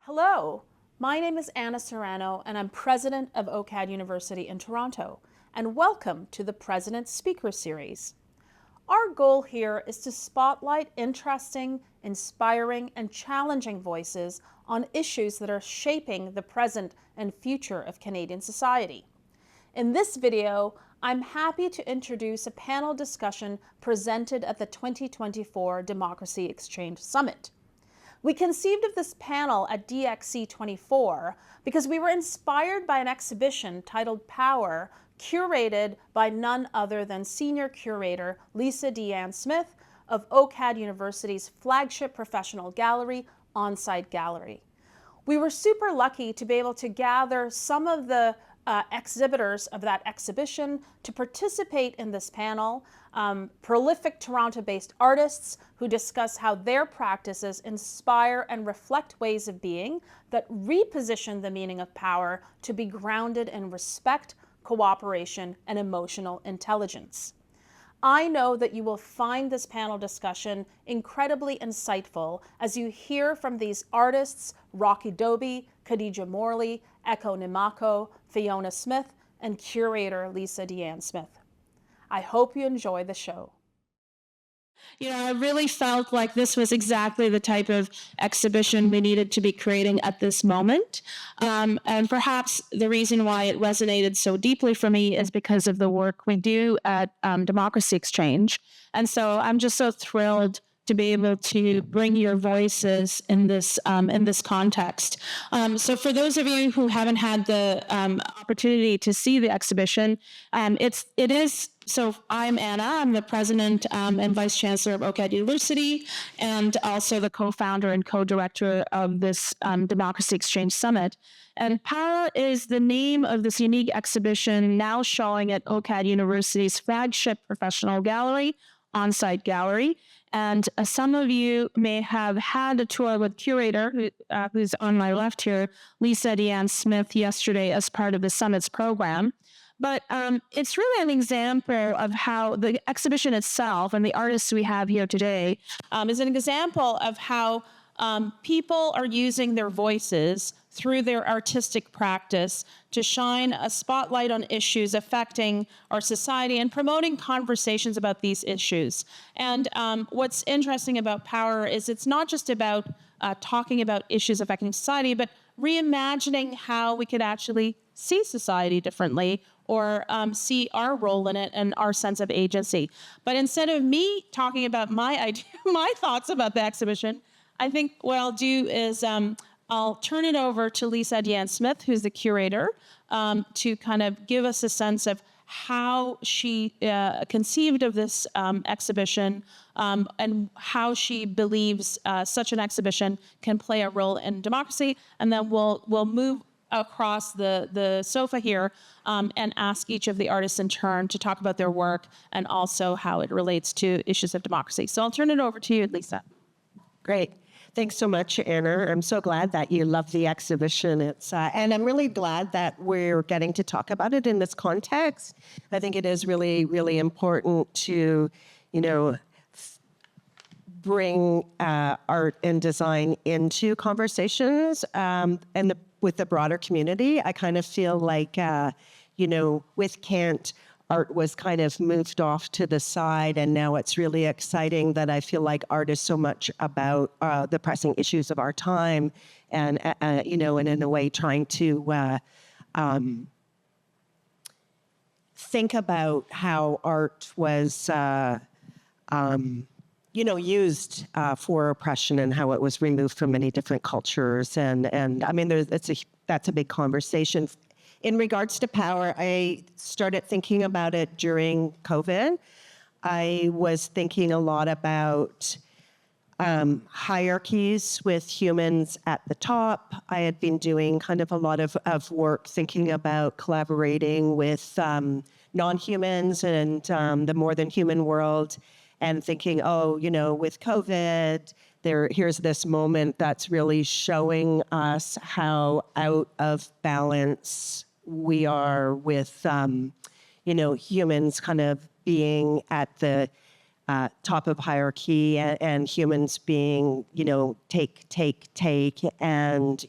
Hello, my name is Anna Serrano and I'm president of OCAD University in Toronto, and welcome to the President Speaker Series. Our goal here is to spotlight interesting, inspiring, and challenging voices on issues that are shaping the present and future of Canadian society. In this video, I'm happy to introduce a panel discussion presented at the 2024 DemocracyXChange Summit. We conceived of this panel at DXC24 because we were inspired by an exhibition titled Power, curated by none other than senior curator Lisa Deanne Smith of OCAD University's flagship professional gallery, Onsite Gallery. We were super lucky to be able to gather some of the exhibitors of that exhibition to participate in this panel, prolific Toronto-based artists who discuss how their practices inspire and reflect ways of being that reposition the meaning of power to be grounded in respect, cooperation, and emotional intelligence. I know that you will find this panel discussion incredibly insightful as you hear from these artists, Rocky Dobey, Khadijah Morley, Ekow Nimako, Fiona Smyth, and curator Lisa Deanne Smith. I hope you enjoy the show. I really felt like this was exactly the type of exhibition we needed to be creating at this moment. And perhaps the reason why it resonated so deeply for me is because of the work we do at DemocracyXChange. And so I'm just so thrilled to be able to bring your voices in this context. So for those of you who haven't had the opportunity to see the exhibition, so I'm Anna. I'm the president and vice chancellor of OCAD University, and also the co-founder and co-director of this DemocracyXChange Summit. And Power is the name of this unique exhibition now showing at OCAD University's flagship professional gallery, Onsite Gallery. And some of you may have had a tour with curator, who's on my left here, Lisa Deanne Smith, yesterday as part of the Summit's program. But it's really an example of how the exhibition itself and the artists we have here today is an example of how people are using their voices through their artistic practice to shine a spotlight on issues affecting our society and promoting conversations about these issues. And what's interesting about Power is it's not just about talking about issues affecting society, but reimagining how we could actually see society differently or see our role in it and our sense of agency. But instead of me talking about my thoughts about the exhibition, I think what I'll do is I'll turn it over to Lisa Deanne Smith, who's the curator, to kind of give us a sense of how she conceived of this exhibition and how she believes such an exhibition can play a role in democracy. And then we'll move across the sofa here and ask each of the artists in turn to talk about their work and also how it relates to issues of democracy. So I'll turn it over to you, Lisa. Great. Thanks so much, Anna. I'm so glad that you love the exhibition. And I'm really glad that we're getting to talk about it in this context. I think it is really, really important to, bring art and design into conversations with the broader community. I kind of feel like, with Kant, art was kind of moved off to the side, and now it's really exciting that I feel like art is so much about the pressing issues of our time, and and in a way trying to think about how art was used for oppression and how it was removed from many different cultures, and I mean that's a big conversation. In regards to Power, I started thinking about it during COVID. I was thinking a lot about hierarchies with humans at the top. I had been doing kind of a lot of work thinking about collaborating with non-humans and the more than human world, and thinking, with COVID, here's this moment that's really showing us how out of balance we are with, humans kind of being at the top of hierarchy and humans being, take. And,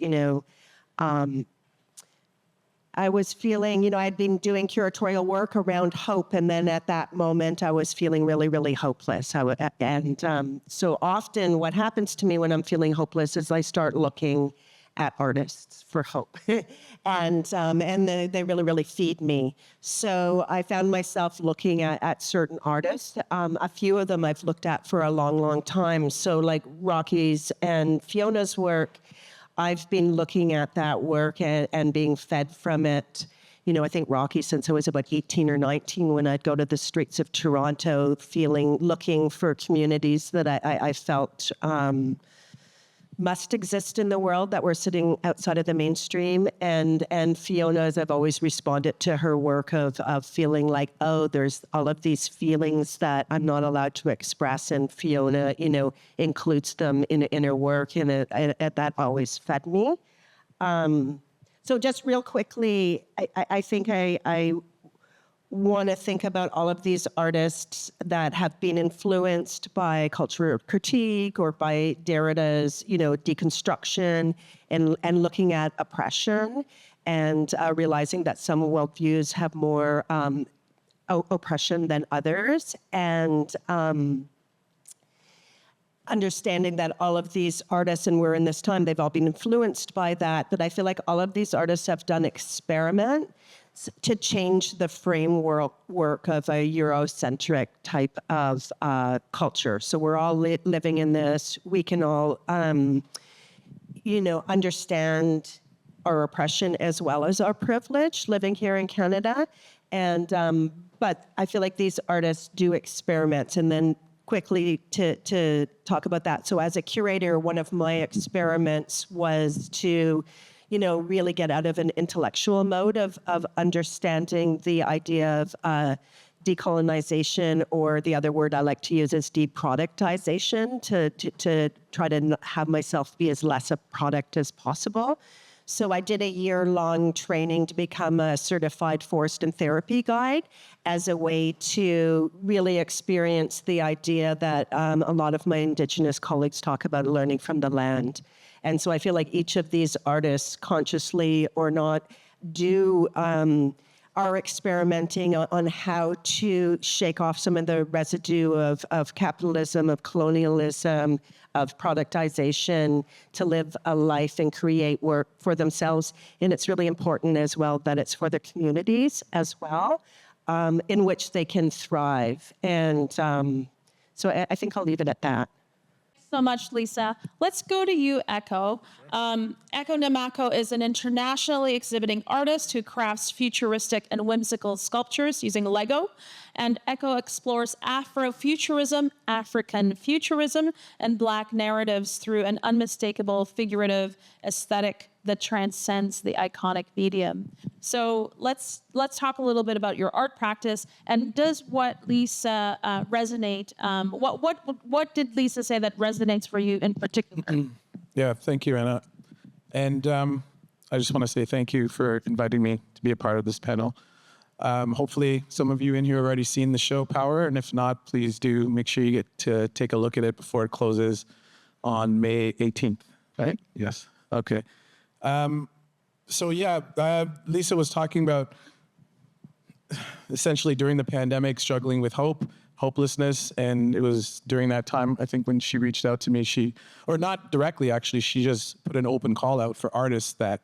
I was feeling, I'd been doing curatorial work around hope. And then at that moment, I was feeling really, really hopeless. So often what happens to me when I'm feeling hopeless is I start looking at artists for hope. and they really, really feed me. So I found myself looking at certain artists. A few of them I've looked at for a long, long time. So like Rocky's and Fiona's work, I've been looking at that work and being fed from it. I think Rocky, since I was about 18 or 19, when I'd go to the streets of Toronto, looking for communities that I felt must exist in the world that were sitting outside of the mainstream. And Fiona's, I've always responded to her work of feeling like, oh, there's all of these feelings that I'm not allowed to express. And Fiona, includes them in her work, and that always fed me. So just real quickly, I think I want to think about all of these artists that have been influenced by cultural critique or by Derrida's, deconstruction and looking at oppression and realizing that some worldviews have more oppression than others, and understanding that all of these artists, and we're in this time, they've all been influenced by that, but I feel like all of these artists have done experiments to change the framework of a Eurocentric type of culture. So we're all living in this. We can all, understand our oppression as well as our privilege living here in Canada. And but I feel like these artists do experiments. And then quickly to talk about that. So as a curator, one of my experiments was to really get out of an intellectual mode of understanding the idea of decolonization, or the other word I like to use is deproductization, to try to have myself be as less a product as possible. So I did a year-long training to become a certified forest and therapy guide as a way to really experience the idea that a lot of my Indigenous colleagues talk about learning from the land. And so I feel like each of these artists, consciously or not, are experimenting on how to shake off some of the residue of capitalism, of colonialism, of productization, to live a life and create work for themselves. And it's really important as well that it's for the communities as well, in which they can thrive. And so I think I'll leave it at that. So much, Lisa. Let's go to you, Ekow. Ekow Nimako is an internationally exhibiting artist who crafts futuristic and whimsical sculptures using Lego. And Ekow explores Afrofuturism, African futurism, and Black narratives through an unmistakable figurative aesthetic that transcends the iconic medium. So let's talk a little bit about your art practice, and does what Lisa resonate? What did Lisa say that resonates for you in particular? Yeah, thank you, Anna. And I just want to say thank you for inviting me to be a part of this panel. Hopefully some of you in here have already seen the show Power, and if not, please do make sure you get to take a look at it before it closes on May 18th, right? Yes. Okay. So yeah, Lisa was talking about essentially during the pandemic, struggling with hopelessness. And it was during that time, I think, when she reached out to me, or not directly, actually, she just put an open call out for artists that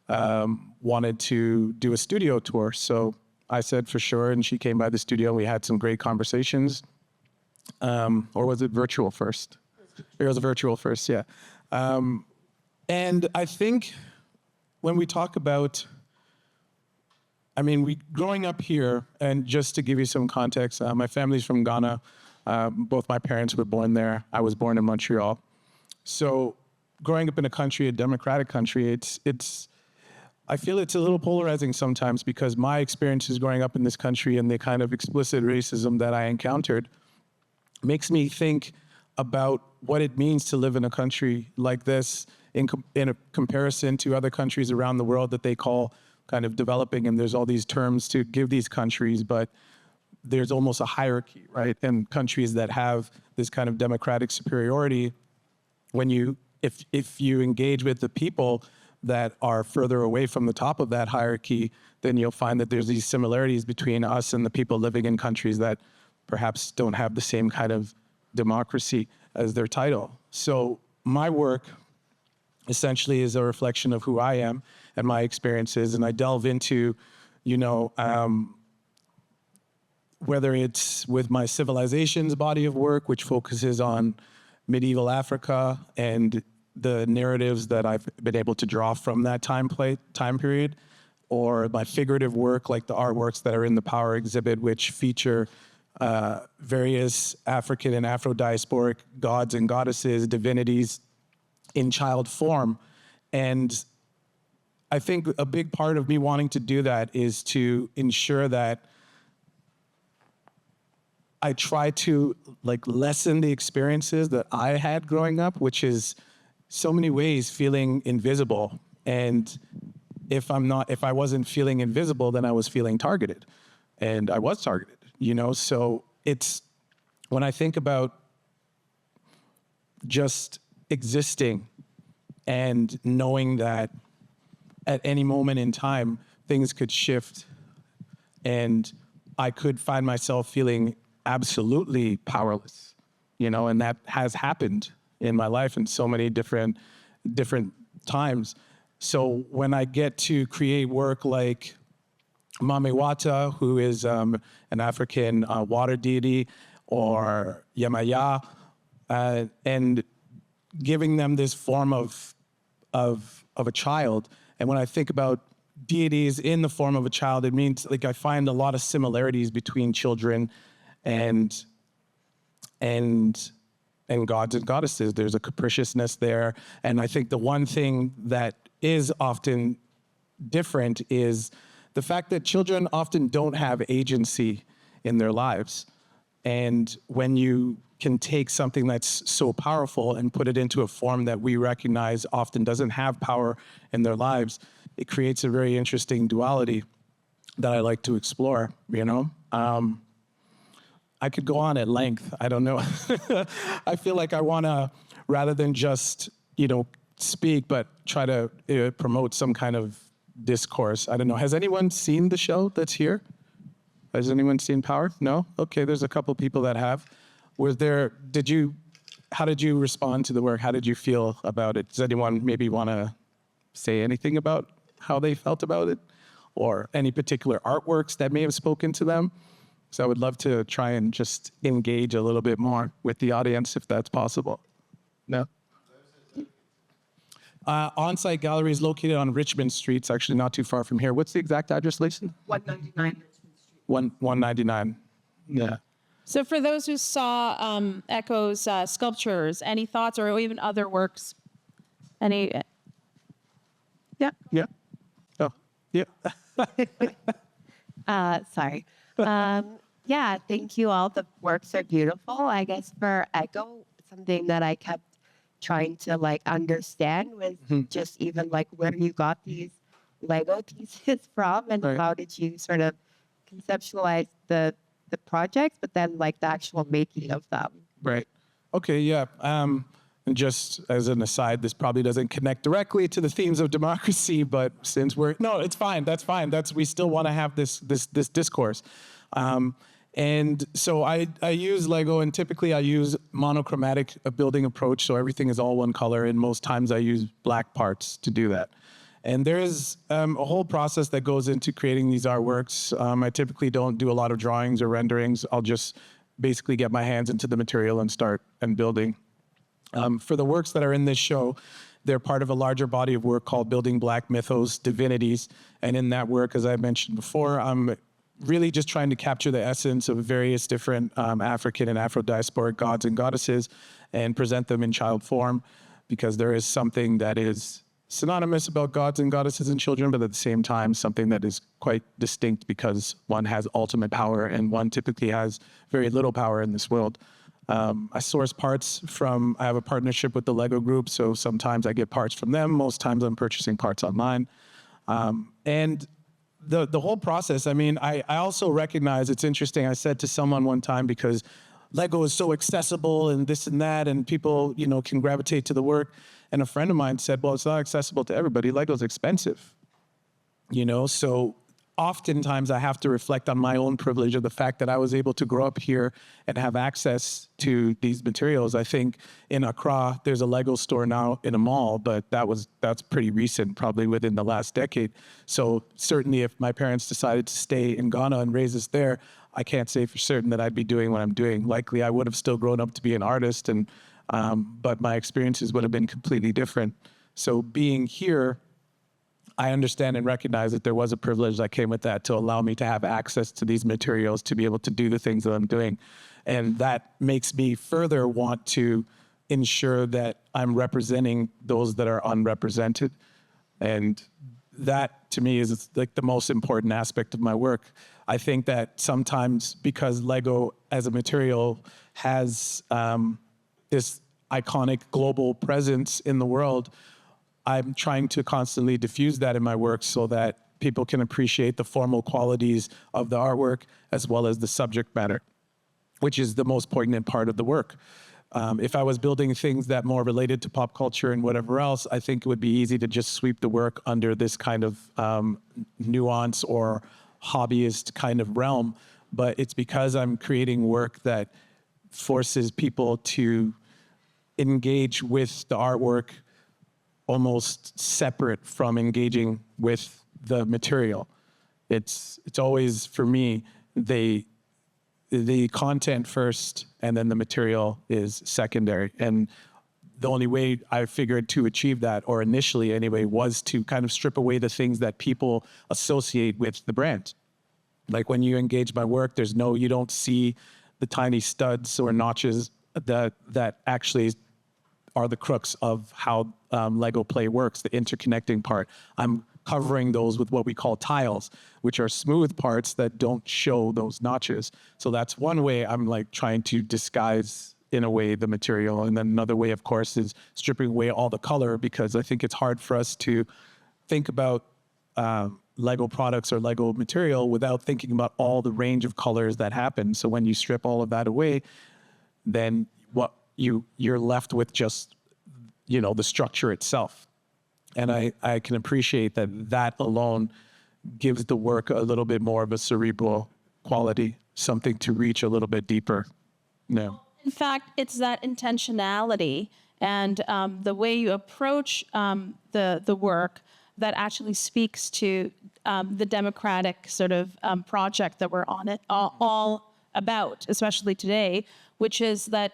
wanted to do a studio tour. So I said for sure, and she came by the studio. We had some great conversations. Or was it virtual first? It was a virtual first, yeah. And I think when we talk about, growing up here, and just to give you some context, my family's from Ghana. Both my parents were born there. I was born in Montreal. So growing up in a democratic country, I feel it's a little polarizing sometimes, because my experiences growing up in this country and the kind of explicit racism that I encountered makes me think about what it means to live in a country like this in a comparison to other countries around the world that they call kind of developing. And there's all these terms to give these countries, but there's almost a hierarchy, right? And countries that have this kind of democratic superiority, if you engage with the people that are further away from the top of that hierarchy, then you'll find that there's these similarities between us and the people living in countries that perhaps don't have the same kind of democracy as their title. So my work essentially is a reflection of who I am and my experiences, and I delve into, whether it's with my civilizations body of work, which focuses on medieval Africa and the narratives that I've been able to draw from that time period, or my figurative work, like the artworks that are in the Power exhibit, which feature various African and Afro-diasporic gods and goddesses, divinities in child form. And I think a big part of me wanting to do that is to ensure that I try to lessen the experiences that I had growing up, which is so many ways feeling invisible. And if I wasn't feeling invisible, then I was feeling targeted, and I was targeted, So it's, when I think about just existing and knowing that at any moment in time, things could shift and I could find myself feeling absolutely powerless, and that has happened in my life in so many different times. So when I get to create work like Mame Wata, who is an African water deity, or Yamaya, and giving them this form of a child. And when I think about deities in the form of a child, it means I find a lot of similarities between children and gods and goddesses. There's a capriciousness there. And I think the one thing that is often different is the fact that children often don't have agency in their lives. And when you can take something that's so powerful and put it into a form that we recognize often doesn't have power in their lives, it creates a very interesting duality that I like to explore, I could go on at length. I don't know. I feel like I want to, rather than just, speak, but try to promote some kind of discourse. I don't know. Has anyone seen the show that's here? Has anyone seen Power? No? Okay, there's a couple people that have. How did you respond to the work? How did you feel about it? Does anyone maybe want to say anything about how they felt about it? Or any particular artworks that may have spoken to them? So I would love to try and just engage a little bit more with the audience, if that's possible. No? Onsite Gallery is located on Richmond Street. It's actually not too far from here. What's the exact address, Lisa? 199 Richmond Street. 199. Yeah. So for those who saw Ekow's sculptures, any thoughts or even other works? Any? Yeah. Yeah. Oh, yeah. Sorry. Yeah, thank you all. The works are beautiful. I guess for Ekow, something that I kept trying to understand was just even where you got these Lego pieces from, and how did you sort of conceptualize the projects, but then the actual making of them. Right. Okay. Yeah. And just as an aside, this probably doesn't connect directly to the themes of democracy, but since it's fine. That's fine. We still want to have this discourse. And so I use Lego, and typically I use monochromatic building approach. So everything is all one color. And most times I use black parts to do that. And there's a whole process that goes into creating these artworks. I typically don't do a lot of drawings or renderings. I'll just basically get my hands into the material and start building. For the works that are in this show, they're part of a larger body of work called Building Black Mythos, Divinities. And in that work, as I mentioned before, I'm really just trying to capture the essence of various different African and Afro-diasporic gods and goddesses and present them in child form, because there is something that is synonymous about gods and goddesses and children, but at the same time, something that is quite distinct because one has ultimate power and one typically has very little power in this world. I source parts I have a partnership with the Lego group, so sometimes I get parts from them. Most times I'm purchasing parts online. And the whole process, I mean, I also recognize it's interesting. I said to someone one time, because Lego is so accessible and this and that, and people, you know, can gravitate to the work. And a friend of mine said, well, it's not accessible to everybody. Lego's expensive, you know? So oftentimes I have to reflect on my own privilege of the fact that I was able to grow up here and have access to these materials. I think in Accra, there's a Lego store now in a mall, but that's pretty recent, probably within the last decade. So certainly if my parents decided to stay in Ghana and raise us there, I can't say for certain that I'd be doing what I'm doing. Likely I would have still grown up to be an artist, and but my experiences would have been completely different. So being here, I understand and recognize that there was a privilege that came with that to allow me to have access to these materials, to be able to do the things that I'm doing. And that makes me further want to ensure that I'm representing those that are unrepresented. And that, to me, is like the most important aspect of my work. I think that sometimes, because Lego as a material has this iconic global presence in the world, I'm trying to constantly diffuse that in my work so that people can appreciate the formal qualities of the artwork as well as the subject matter, which is the most poignant part of the work. If I was building things that more related to pop culture and whatever else, I think it would be easy to just sweep the work under this kind of nuance or hobbyist kind of realm. But it's because I'm creating work that forces people to engage with the artwork almost separate from engaging with the material. It's always, for me, the content first and then the material is secondary. And the only way I figured to achieve that, or initially anyway, was to kind of strip away the things that people associate with the brand. Like when you engage my work, you don't see the tiny studs or notches that actually are the crux of how Lego play works, the interconnecting part. I'm covering those with what we call tiles, which are smooth parts that don't show those notches. So that's one way I'm like trying to disguise, in a way, the material. And then another way, of course, is stripping away all the color, because I think it's hard for us to think about Lego products or Lego material without thinking about all the range of colors that happen. So when you strip all of that away, then you're left with just, you know, the structure itself. And I can appreciate that alone gives the work a little bit more of a cerebral quality, something to reach a little bit deeper. Yeah. In fact, it's that intentionality and the way you approach the work that actually speaks to the democratic sort of project that we're on it all about, especially today, which is that,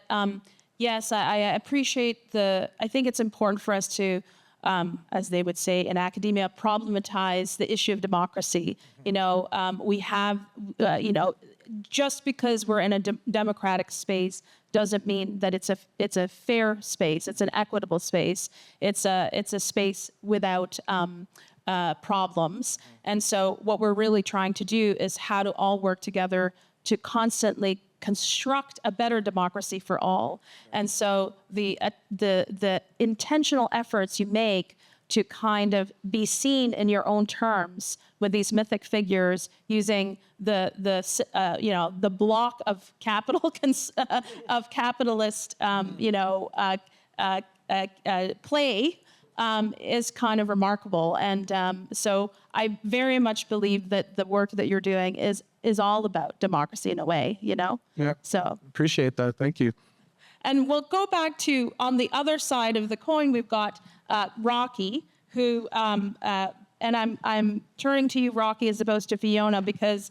yes, I appreciate I think it's important for us to, as they would say in academia, problematize the issue of democracy. You know, we have, just because we're in a democratic space doesn't mean that it's a fair space. It's an equitable space. It's a space without problems. And so what we're really trying to do is how to all work together to constantly construct a better democracy for all. And so the intentional efforts you make to kind of be seen in your own terms with these mythic figures, using the block of capital of capitalist play is kind of remarkable. And so I very much believe that the work that you're doing is all about democracy in a way, you know? Yeah. So Appreciate that. Thank you. And we'll go back to, on the other side of the coin, we've got Rocky, who, and I'm turning to you, Rocky, as opposed to Fiona, because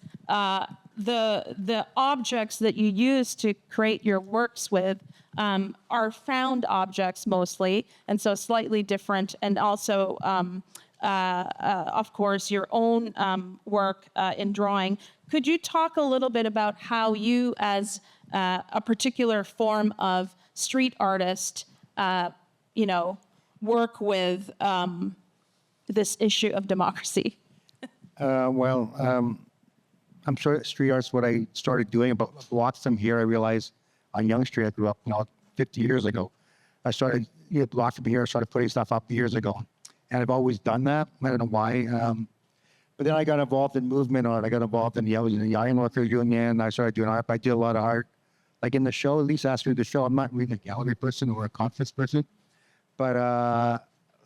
the objects that you use to create your works with are found objects mostly, and so slightly different, and also, of course, your own work in drawing. Could you talk a little bit about how you, as a particular form of street artist, work with this issue of democracy? I'm sure street art's what I started doing. About blocks from here, I realized on Young Street, I grew up 50 years ago. I started blocks from here, I started putting stuff up years ago. And I've always done that. I don't know why. But then I got involved in movement art. I got involved in I was in the Ironworkers Union. I started doing art. I did a lot of art. Like in the show, Lisa asked me to do the show. I'm not really a gallery person or a conference person, but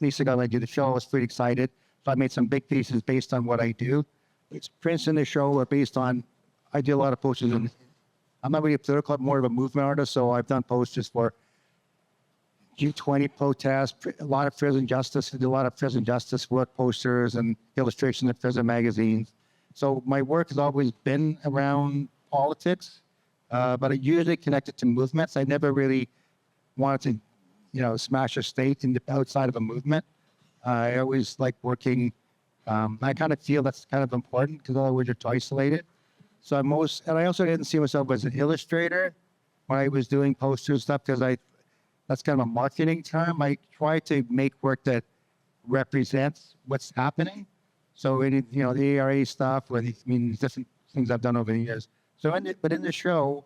Lisa got me to do the show. I was pretty excited. So I made some big pieces based on what I do. Its prints in the show are based on, I did a lot of posters. I'm not really a political, I'm more of a movement artist. So I've done posters for G20 protests, a lot of prison justice. I did a lot of prison justice work posters and illustrations in prison magazines. So my work has always been around politics, but I usually connected to movements. I never really wanted to, smash a state outside of a movement. I always like working. I kind of feel that's kind of important because otherwise you're too isolated. So and I also didn't see myself as an illustrator when I was doing posters stuff because that's kind of a marketing term. I try to make work that represents what's happening. So the ARA stuff, different things I've done over the years. But in the show,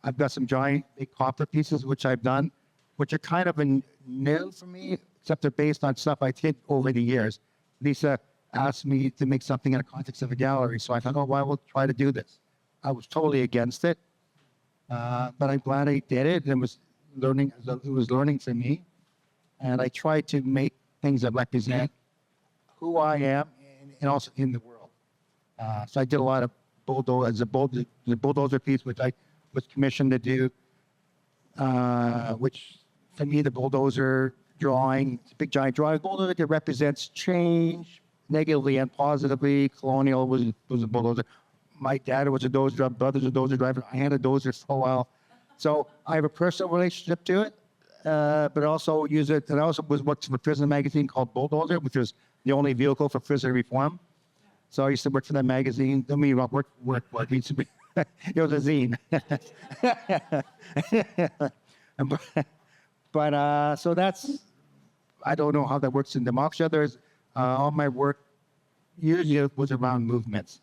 I've got some giant big copper pieces which I've done, which are kind of new for me, except they're based on stuff I did over the years. Lisa asked me to make something in the context of a gallery, so I thought, oh, well, we'll try to do this. I was totally against it, but I'm glad I did it. It was learning for me, and I tried to make things that represent who I am and also in the world. So I did a lot of the bulldozer piece, which I was commissioned to do, which for me, the bulldozer drawing, it's a big giant drawing. Bulldozer that represents change, negatively and positively. Colonial was a bulldozer. My dad was a dozer driver, brother's a dozer driver. I had a dozer for a while. So I have a personal relationship to it, but also use it. And I also worked for a prison magazine called Bulldozer, which was the only vehicle for prison reform. So I used to work for that magazine. I mean, work. It used to be, it was a zine. But so that's, I don't know how that works in democracy. There's all my work usually was around movements.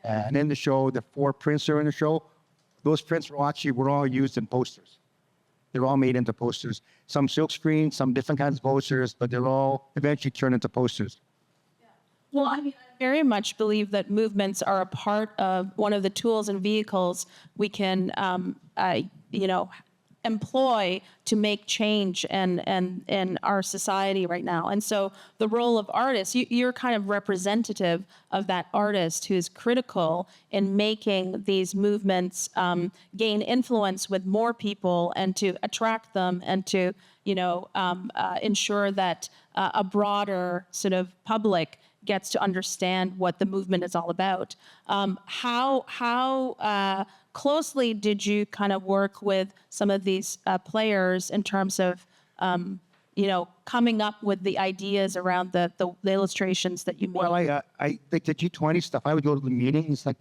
And in the show, the 4 prints are in the show. Those prints were all used in posters. They're all made into posters. Some silk screen, some different kinds of posters, but they're all eventually turned into posters. Well, I very much believe that movements are a part of one of the tools and vehicles we can, employ to make change in our society right now. And so the role of artists, you're kind of representative of that artist who's critical in making these movements gain influence with more people and to attract them and to, ensure that a broader sort of public gets to understand what the movement is all about. How closely did you kind of work with some of these players in terms of, coming up with the ideas around the illustrations that you made? Well, I like the G20 stuff. I would go to the meetings. Some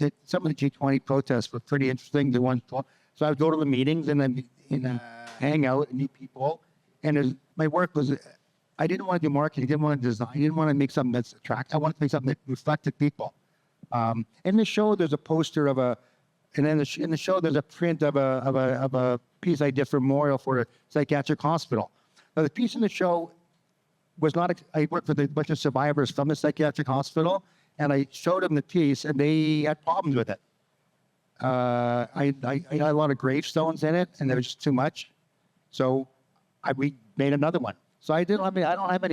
of the G20 protests were pretty interesting. So I would go to the meetings and then hang out and meet people. And my work was, I didn't want to do marketing. I didn't want to design. I didn't want to make something that's attractive. I wanted to make something that reflected people. In the show, there's a poster of and then in the show, there's a print of a piece I did for Memorial for a psychiatric hospital. Now, the piece in the show was not, I worked with a bunch of survivors from the psychiatric hospital, and I showed them the piece, and they had problems with it. I had a lot of gravestones in it, and there was just too much. So we made another one. So I don't have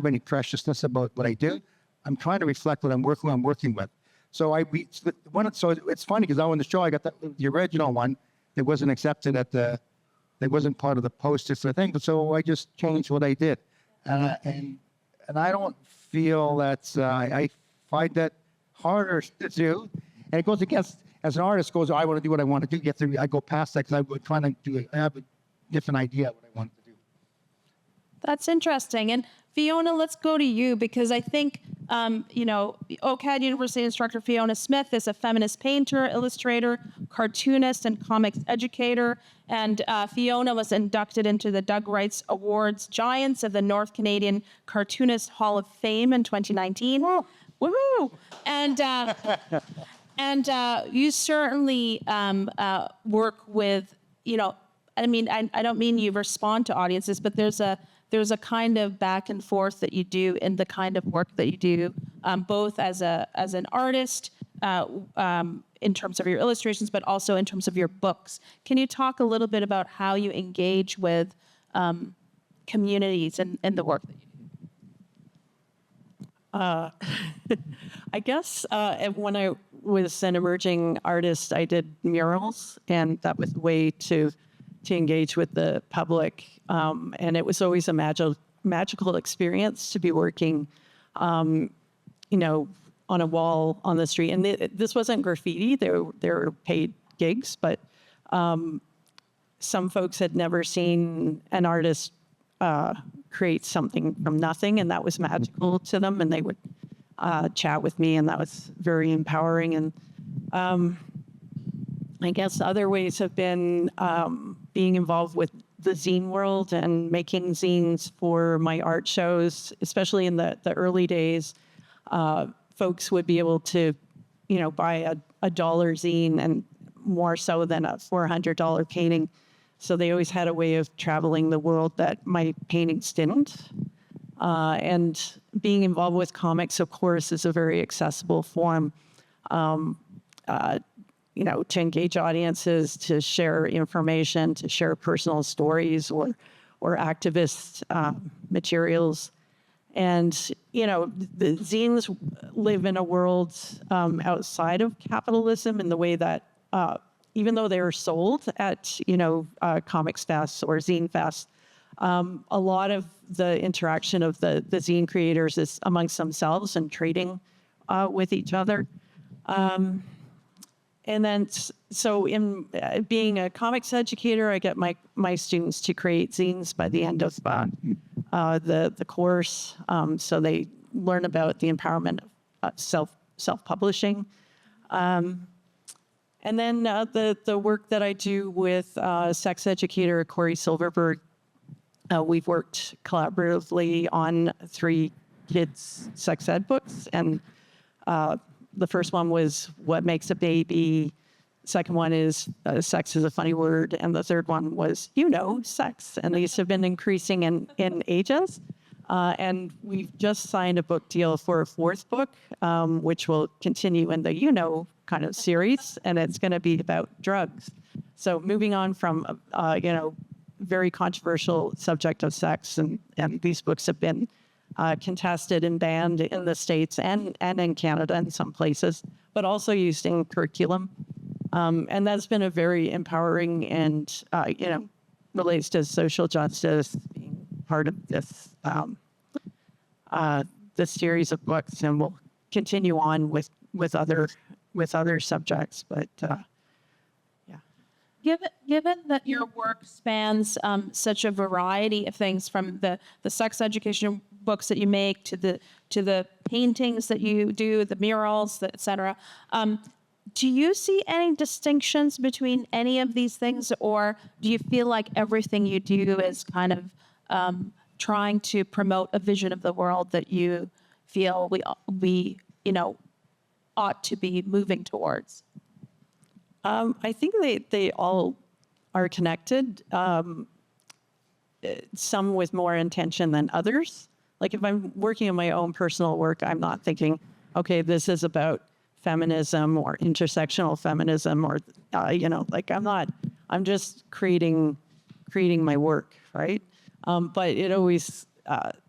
any preciousness about what I do. I'm trying to reflect what I'm working with. So it's funny because on the show I got the original one that wasn't accepted that wasn't part of the poster for the thing. So I just changed what I did, and I don't feel that I find that harder to do, and it goes against as an artist goes. I want to do what I want to do. I go past that because I'm trying to do it. I have a different idea of what I want to do. That's interesting. And Fiona, let's go to you because I think, OCAD University instructor Fiona Smyth is a feminist painter, illustrator, cartoonist, and comics educator. And Fiona was inducted into the Doug Wrights Awards Giants of the North Canadian Cartoonist Hall of Fame in 2019. Oh. Woo-hoo! And you certainly work with, I don't mean you respond to audiences, but there's a there's a kind of back and forth that you do in the kind of work that you do, both as an artist, in terms of your illustrations, but also in terms of your books. Can you talk a little bit about how you engage with communities in the work that you do? I guess when I was an emerging artist, I did murals, and that was a way to engage with the public. And it was always a magical experience to be working, on a wall on the street. And this wasn't graffiti; they were paid gigs, but some folks had never seen an artist create something from nothing, and that was magical to them, and they would chat with me, and that was very empowering. And I guess other ways have been being involved with the zine world and making zines for my art shows, especially in the early days. Folks would be able to, buy a dollar zine, and more so than a $400 painting. So they always had a way of traveling the world that my paintings didn't. And being involved with comics, of course, is a very accessible form, to engage audiences, to share information, to share personal stories or activist materials. And, the zines live in a world outside of capitalism in the way that even though they are sold at, comics fests or zine fests, a lot of the interaction of the zine creators is amongst themselves and trading with each other. And then, so in being a comics educator, I get my students to create zines by the end of the course. So they learn about the empowerment of self-publishing. And then the work that I do with sex educator Corey Silverberg, we've worked collaboratively on 3 kids' sex ed books. And the first one was What Makes a Baby. Second one is Sex is a Funny Word. And the third one was, sex. And these have been increasing in ages. And we've just signed a book deal for a 4th book, which will continue in the kind of series, and it's going to be about drugs. So moving on from, very controversial subject of sex, and these books have been contested and banned in the States and in Canada in some places, but also used in curriculum. And that's been a very empowering and, relates to social justice, being part of this series of books, and we'll continue on with other subjects. But Given that your work spans such a variety of things, from the sex education books that you make to the paintings that you do, the murals, et cetera, do you see any distinctions between any of these things, or do you feel like everything you do is kind of trying to promote a vision of the world that you feel we ought to be moving towards? I think they all are connected, some with more intention than others. Like if I'm working on my own personal work, I'm not thinking, okay, this is about feminism or intersectional feminism or, I'm just creating my work, right? But it always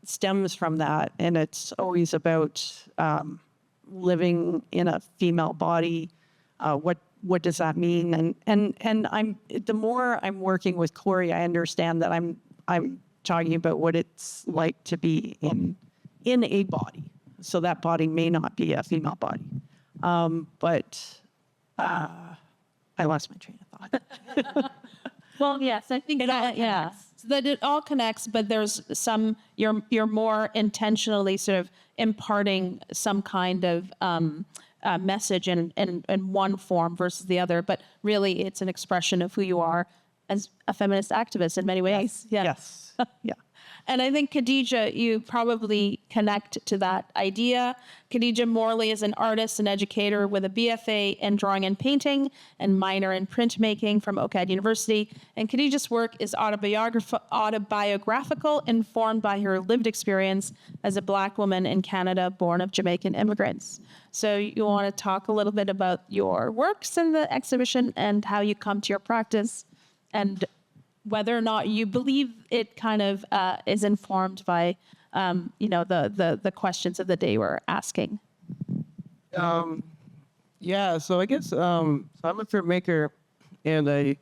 stems from that, and it's always about living in a female body. What does that mean? And I'm the more I'm working with Corey, I understand that I'm talking about what it's like to be in a body. So that body may not be a female body. But I lost my train of thought. Well, yes, I think so that it all connects, but there's some you're more intentionally sort of imparting some kind of message in one form versus the other, but really it's an expression of who you are as a feminist activist in many ways. Yes. Yeah. And I think, Khadijah, you probably connect to that idea. Khadijah Morley is an artist and educator with a BFA in drawing and painting and minor in printmaking from OCAD University. And Khadijah's work is autobiographical, informed by her lived experience as a Black woman in Canada, born of Jamaican immigrants. So you want to talk a little bit about your works in the exhibition and how you come to your practice, and whether or not you believe it kind of is informed by, the questions of the day we're asking. Yeah, so I guess so I'm a printmaker, and I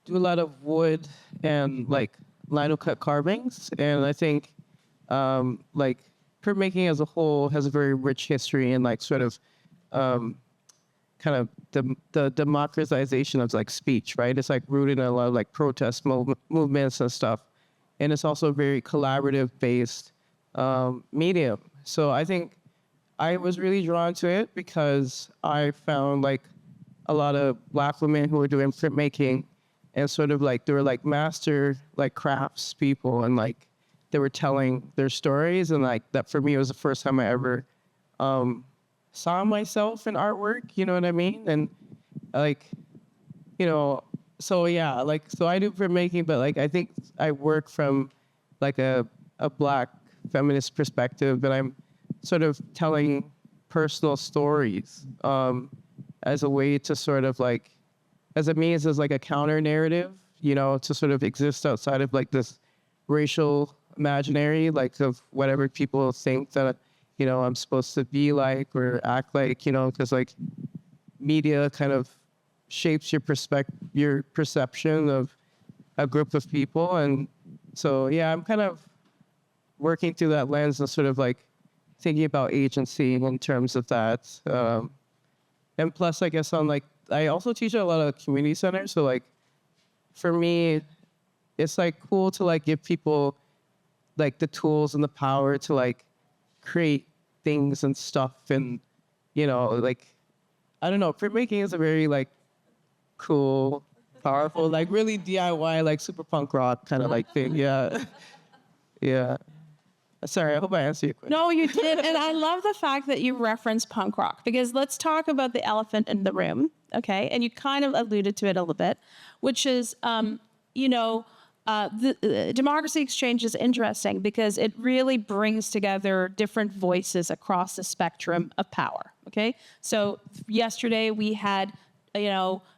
do a lot of wood and like lino cut carvings, and I think like printmaking as a whole has a very rich history and like sort of kind of the democratization of like speech, right? It's like rooted in a lot of like protest movements and stuff, and it's also a very collaborative based medium. So I think I was really drawn to it because I found like a lot of Black women who were doing printmaking, and sort of like they were like master like crafts people, and like they were telling their stories, and like that for me was the first time I ever saw myself in artwork, you know what I mean? And like, so yeah, like, so I do printmaking, but like I think I work from like a Black feminist perspective, and I'm sort of telling personal stories as a way to sort of like, as a means as like a counter narrative, to sort of exist outside of like this racial imaginary, like of whatever people think that, I'm supposed to be like or act like, because like media kind of shapes your perception of a group of people. And so, yeah, I'm kind of working through that lens and sort of like thinking about agency in terms of that. And plus, I guess I also teach at a lot of community centers. So like, for me, it's like cool to like give people like the tools and the power to like create things and stuff, and like, I don't know, printmaking is a very like cool, powerful, like really DIY, like super punk rock kind of like thing. Yeah. Sorry, I hope I answered your question. No, you did. And I love the fact that you referenced punk rock, because let's talk about the elephant in the room, okay? And you kind of alluded to it a little bit, which is, the Democracy Exchange is interesting because it really brings together different voices across the spectrum of power, okay? So yesterday we had,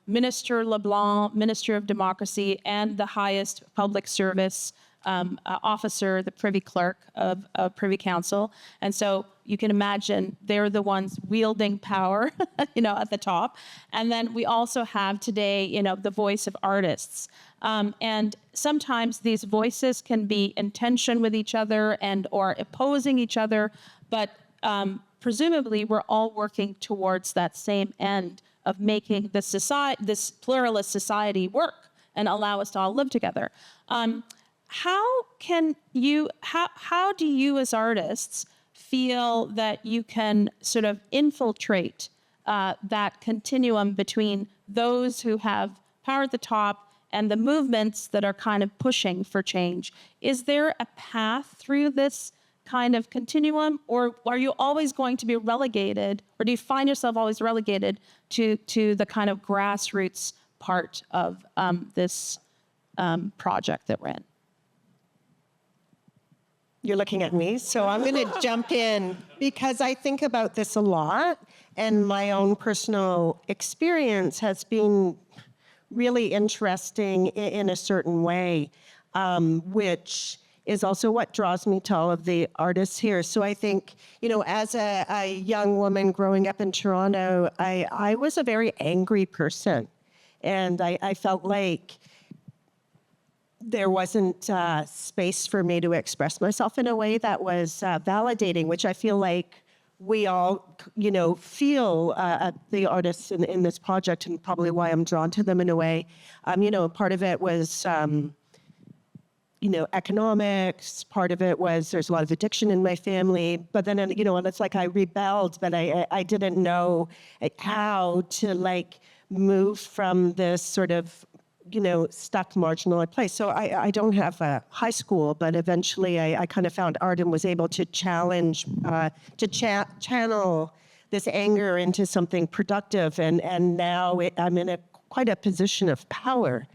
Minister LeBlanc, Minister of Democracy, and the highest public service officer, the Privy Clerk of Privy Council. And so you can imagine they're the ones wielding power, at the top. And then we also have today, the voice of artists. And sometimes these voices can be in tension with each other and or opposing each other, but presumably we're all working towards that same end of making this pluralist society work and allow us to all live together. How do you as artists feel that you can sort of infiltrate that continuum between those who have power at the top and the movements that are kind of pushing for change? Is there a path through this kind of continuum, or are you always going to be relegated, or do you find yourself always relegated to the kind of grassroots part of this project that we're in? You're looking at me, so I'm going to jump in because I think about this a lot, and my own personal experience has been really interesting in a certain way, which is also what draws me to all of the artists here. So I think, as a young woman growing up in Toronto, I was a very angry person, and I felt like there wasn't space for me to express myself in a way that was validating, which I feel like we all, feel the artists in this project, and probably why I'm drawn to them in a way. Part of it was, economics. Part of it was there's a lot of addiction in my family. But then, and it's like I rebelled, but I didn't know how to move from this sort of stuck marginalized place. So I don't have a high school, but eventually I kind of found art and was able to challenge, channel this anger into something productive. And now I'm in quite a position of power,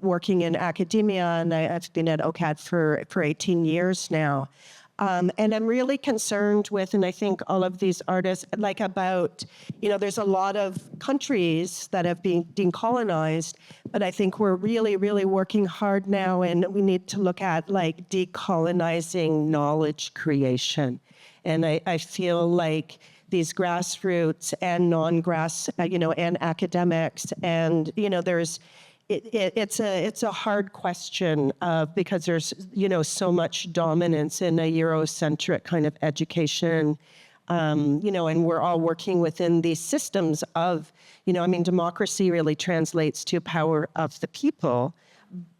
working in academia, and I've been at OCAD for 18 years now. And I'm really concerned with, and I think all of these artists, like about, there's a lot of countries that have been decolonized, but I think we're really, really working hard now, and we need to look at like decolonizing knowledge creation. And I feel like these grassroots and non-grass, and academics, and, there's, it's a hard question because there's so much dominance in a Eurocentric kind of education, and we're all working within these systems of democracy really translates to power of the people,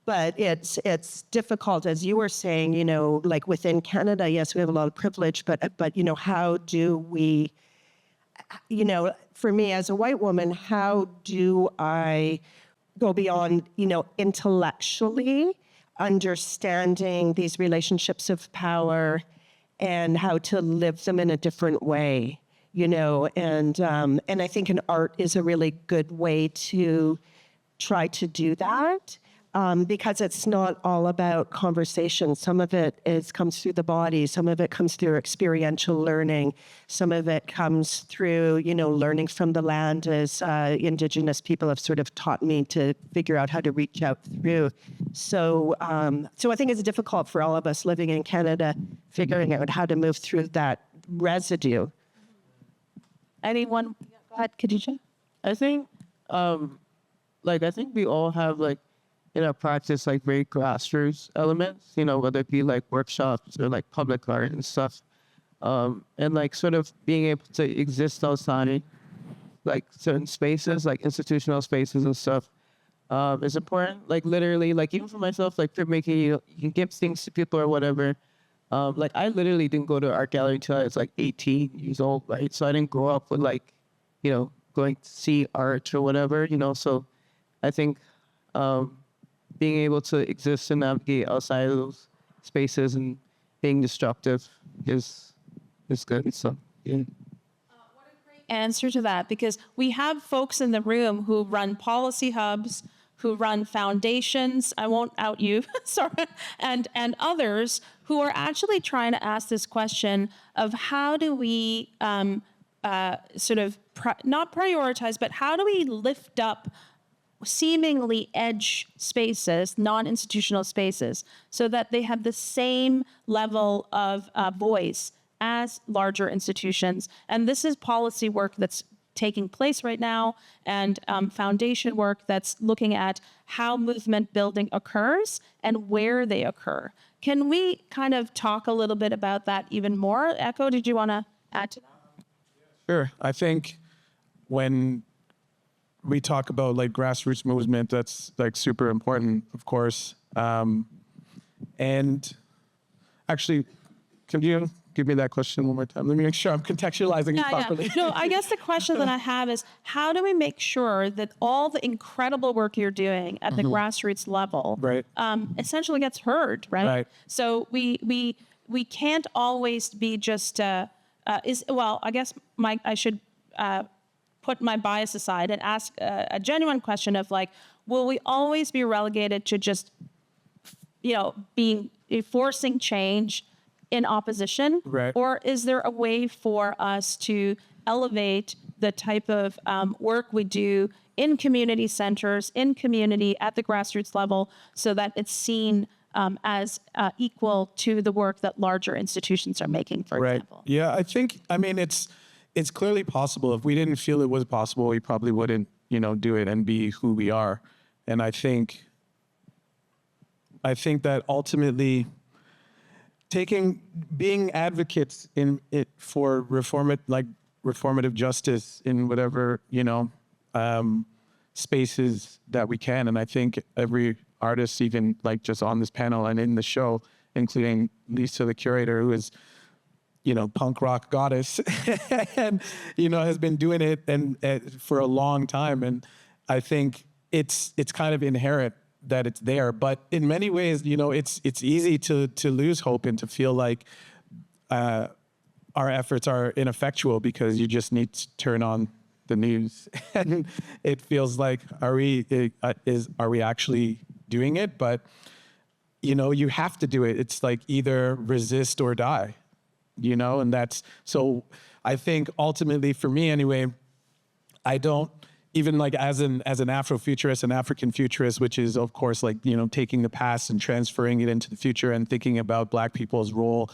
but it's difficult, as you were saying, like within Canada, yes, we have a lot of privilege, but how do we, for me as a white woman, how do I go beyond, intellectually understanding these relationships of power and how to live them in a different way, and I think an art is a really good way to try to do that. Because it's not all about conversation. Some of it comes through the body. Some of it comes through experiential learning. Some of it comes through, learning from the land, as Indigenous people have sort of taught me to figure out how to reach out through. So I think it's difficult for all of us living in Canada, figuring out how to move through that residue. Anyone? Go ahead, Khadijah. I think, I think we all have in our practice, very grassroots elements, whether it be workshops or public art and stuff. And sort of being able to exist outside certain spaces, institutional spaces and stuff, is important. Literally, even for myself, printmaking, you can give things to people or whatever. I literally didn't go to art gallery until I was 18 years old, right? So I didn't grow up with going to see art or whatever, so I think, being able to exist and navigate outside of those spaces and being disruptive is good. So, yeah. What a great answer to that, because we have folks in the room who run policy hubs, who run foundations, I won't out you, sorry, and others who are actually trying to ask this question of how do we sort of not prioritize, but how do we lift up seemingly edge spaces, non-institutional spaces, so that they have the same level of voice as larger institutions. And this is policy work that's taking place right now, and foundation work that's looking at how movement building occurs and where they occur. Can we kind of talk a little bit about that even more? Ekow, did you want to add to that? Sure. I think when we talk about grassroots movement, that's super important, of course. And actually, can you give me that question one more time? Let me make sure I'm contextualizing it properly. No, I guess the question that I have is, how do we make sure that all the incredible work you're doing at the grassroots level, right, essentially gets heard, right? Right. So we can't always be just I guess I should put my bias aside and ask a genuine question of will we always be relegated to just, being forcing change in opposition? Right. Or is there a way for us to elevate the type of work we do in community centers, in community at the grassroots level, so that it's seen as equal to the work that larger institutions are making, for example? Yeah, I think, it's clearly possible. If we didn't feel it was possible, we probably wouldn't, do it and be who we are. And I think that ultimately being advocates in it for reformative justice in whatever, spaces that we can. And I think every artist, even just on this panel and in the show, including Lisa, the curator, who is, punk rock goddess and, has been doing it and for a long time. And I think it's kind of inherent that it's there. But in many ways, it's easy to lose hope and to feel like our efforts are ineffectual because you just need to turn on the news and it feels like, are we actually doing it? But you have to do it. It's like either resist or die, and that's, so I think ultimately for me anyway, I don't, even like as an Afrofuturist, an African futurist, which is of course like, taking the past and transferring it into the future and thinking about Black people's role,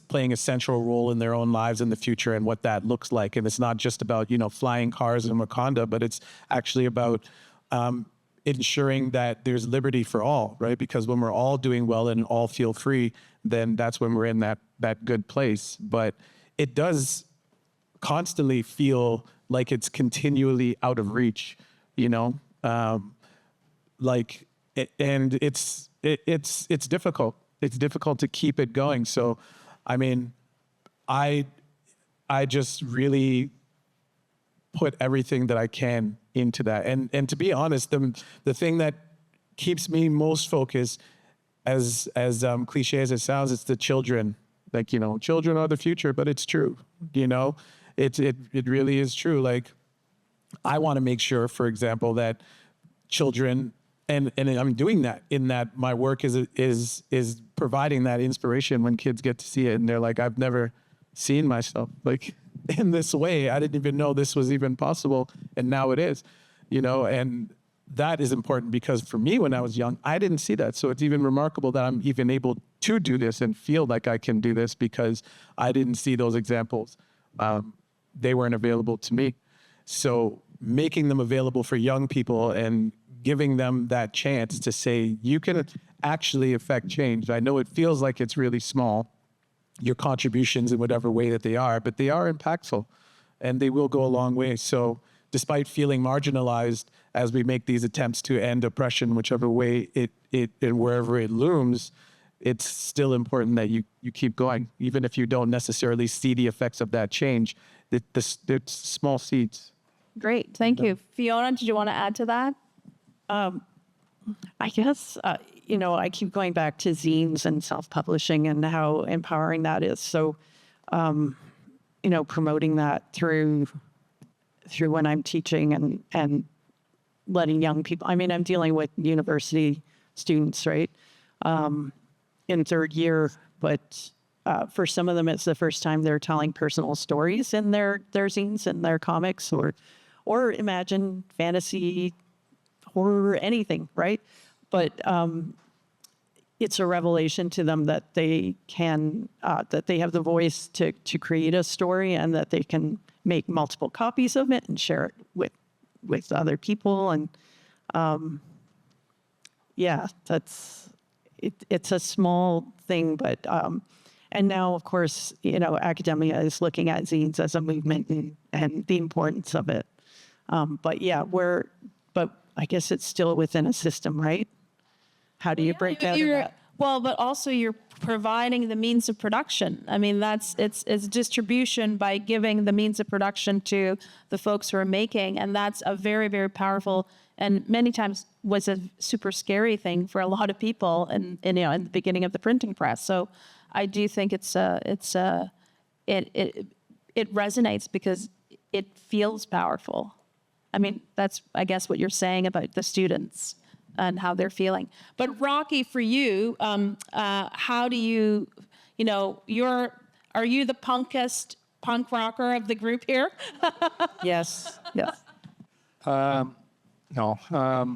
playing a central role in their own lives in the future and what that looks like. And it's not just about, flying cars in Wakanda, but it's actually about ensuring that there's liberty for all, right? Because when we're all doing well and all feel free, then that's when we're in that good place. But it does constantly feel like it's continually out of reach, and it's difficult. It's difficult to keep it going. So, I mean, I just really put everything that I can into that. And to be honest, the thing that keeps me most focused, as cliche as it sounds, it's the children. Like, children are the future, but it's true, It really is true. Like, I want to make sure, for example, that children, and I'm doing that in that my work is providing that inspiration when kids get to see it and they're like, I've never seen myself like in this way. I didn't even know this was even possible, and now it is, and that is important because for me, when I was young, I didn't see that. So it's even remarkable that I'm even able to do this and feel like I can do this because I didn't see those examples. They weren't available to me. So making them available for young people and giving them that chance to say, you can actually affect change. I know it feels like it's really small, your contributions in whatever way that they are, but they are impactful and they will go a long way. So despite feeling marginalized as we make these attempts to end oppression, whichever way it and wherever it looms, it's still important that you keep going, even if you don't necessarily see the effects of that change. It's small seeds. Great, thank you. Fiona, did you want to add to that? I guess, I keep going back to zines and self-publishing and how empowering that is. So, promoting that through when I'm teaching and letting young people, I'm dealing with university students, right? In third year, but for some of them, it's the first time they're telling personal stories in their zines and their comics, or imagine fantasy, horror, anything, right? But it's a revelation to them that they can, that they have the voice to create a story and that they can make multiple copies of it and share it with other people. And it's a small thing, but and now, of course, academia is looking at zines as a movement and the importance of it. But I guess it's still within a system, right? How do you break out of that? Well, but also you're providing the means of production. It's distribution by giving the means of production to the folks who are making, and that's a very, very powerful and many times was a super scary thing for a lot of people in the beginning of the printing press. So I do think it resonates because it feels powerful. That's, I guess, what you're saying about the students and how they're feeling. But Rocky, for you, how do you, are you the punk rocker of the group here? Yes. No. I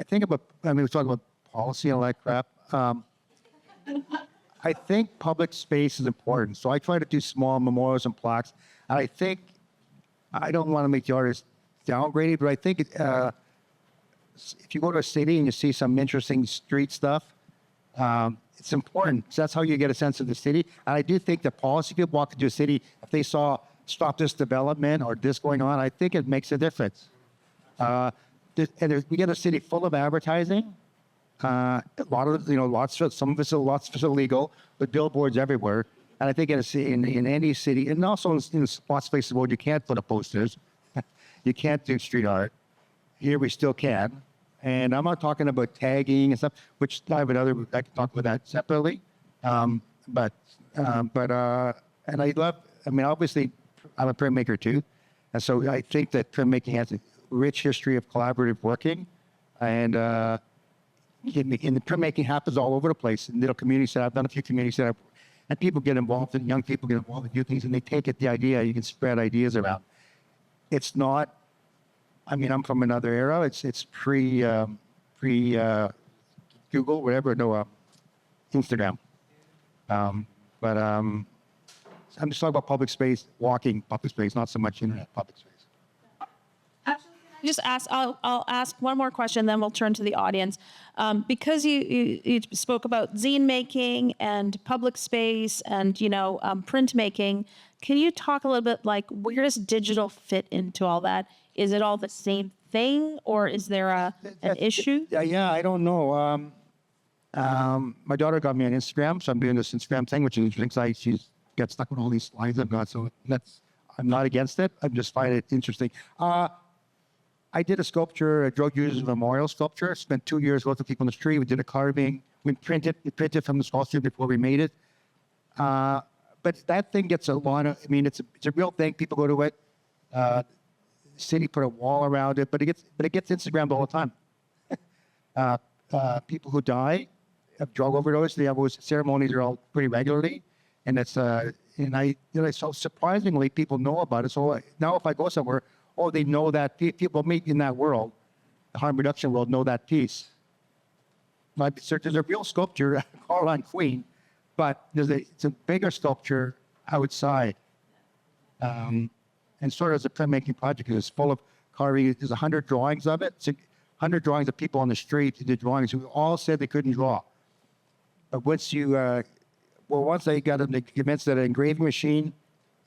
think about, we talk about policy and all that crap. I think public space is important. So I try to do small memorials and plaques. And I think, I don't want to make the artist downgraded, but I think if you go to a city and you see some interesting street stuff, it's important. So that's how you get a sense of the city. And I do think that policy people walk into a city, if they saw stop this development or this going on, I think it makes a difference. We get a city full of advertising. A lot of some of it's illegal, but billboards everywhere. And I think in any city, and also in lots of places where you can't put up posters, You can't do street art. Here we still can. And I'm not talking about tagging and stuff, which I can talk about that separately. And I love, I mean, obviously I'm a printmaker too. And so I think that printmaking has a rich history of collaborative working. And in the printmaking happens all over the place. In little communities that I've done a few communities that and people get involved and young people get involved and do things and they take it, the idea, you can spread ideas around. It's not, I mean, I'm from another era. It's pre Google, whatever, Instagram. I'm just talking about public space, walking public space, not so much internet public space. Just ask. I'll ask one more question, then we'll turn to the audience. Because you spoke about zine making and public space and print making, can you talk a little bit like where does digital fit into all that? Is it all the same thing, or is there an issue? Yeah, I don't know. My daughter got me on Instagram, so I'm doing this Instagram thing, which is interesting. She gets stuck with all these slides I've got, so I'm not against it. I just find it interesting. I did a sculpture, a drug users memorial sculpture. Spent 2 years working with people in the street. We did a carving. We printed from the sculpture before we made it. But that thing gets a lot of, I mean, it's a real thing. People go to it. The city put a wall around it, but it gets Instagrammed all the time. People who die of drug overdose, they have ceremonies are all pretty regularly, and it's so surprisingly people know about it. So now if I go somewhere, they know that people meet in that world, the harm reduction world, know that piece. There's a real sculpture, Caroline Queen, but it's a bigger sculpture outside. And sort of as a printmaking project, it's full of carving. There's 100 drawings of it. It's 100 drawings of people on the street who did drawings who all said they couldn't draw. But once they got them convinced that an engraving machine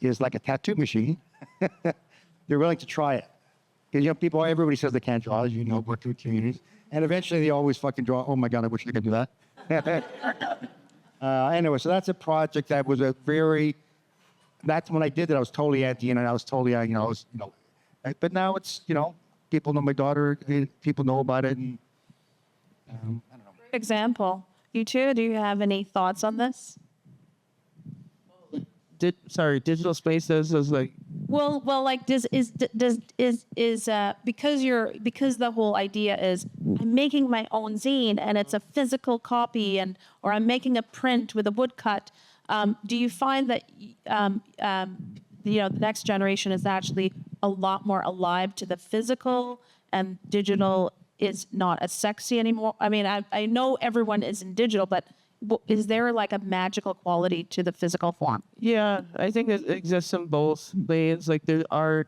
is like a tattoo machine, they're willing to try it. Because, everybody says they can't draw, as work through communities. And eventually they always fucking draw. Oh my God, I wish I could do that. Anyway, so that's a project that was that's when I did it. I was totally anti, and I was totally, but now it's, people know my daughter, people know about it. And I don't know. Great example. You too, do you have any thoughts on this? Digital spaces is like. Well, like because the whole idea is I'm making my own zine and it's a physical copy or I'm making a print with a woodcut. Do you find that the next generation is actually a lot more alive to the physical and digital is not as sexy anymore? I mean, I know everyone is in digital, but is there like a magical quality to the physical form? Yeah, I think it exists in both lanes. Like I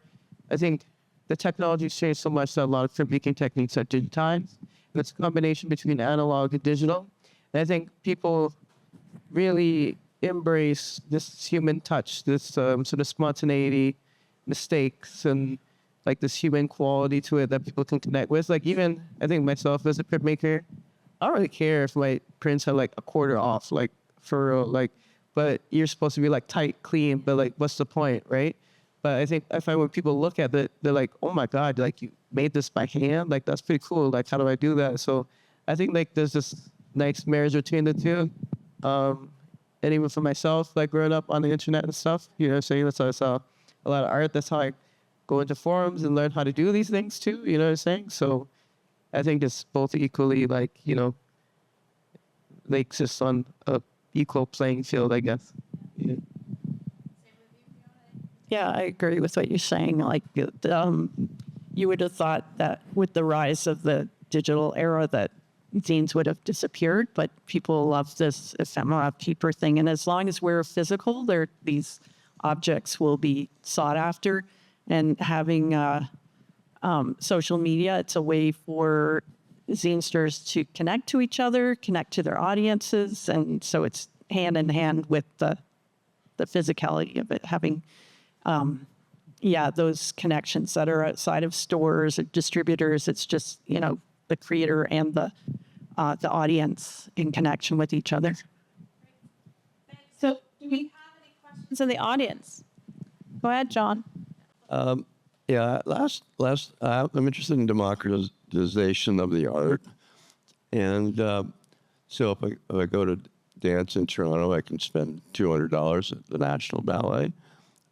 think the technology's changed so much that a lot of printmaking techniques are digitized. It's a combination between analog and digital. And I think people really embrace this human touch, this sort of spontaneity, mistakes, and like this human quality to it that people can connect with. Like even, I think myself as a printmaker, I don't really care if my prints are like a quarter off, like for real, but you're supposed to be like tight, clean, but like, what's the point, right? But I find when people look at it, they're like, oh my God, like you made this by hand? Like, that's pretty cool. Like, how do I do that? So I think like there's this nice marriage between the two. And even for myself, like growing up on the internet and stuff, that's how I saw a lot of art. That's how I go into forums and learn how to do these things too, you know what I'm saying? So I think it's both equally they exist on a equal playing field, I guess. Yeah. Yeah, I agree with what you're saying. Like, you would have thought that with the rise of the digital era that zines would have disappeared, but people love this ephemera keeper thing. And as long as we're physical, these objects will be sought after. And having social media, it's a way for zinesters to connect to each other, connect to their audiences. And so it's hand in hand with the physicality of it, having those connections that are outside of stores or distributors. It's just, the creator and the audience in connection with each other. So do we have any questions in the audience? Go ahead, John. Yeah, I'm interested in democratization of the art. And so if I go to dance in Toronto, I can spend $200 at the National Ballet.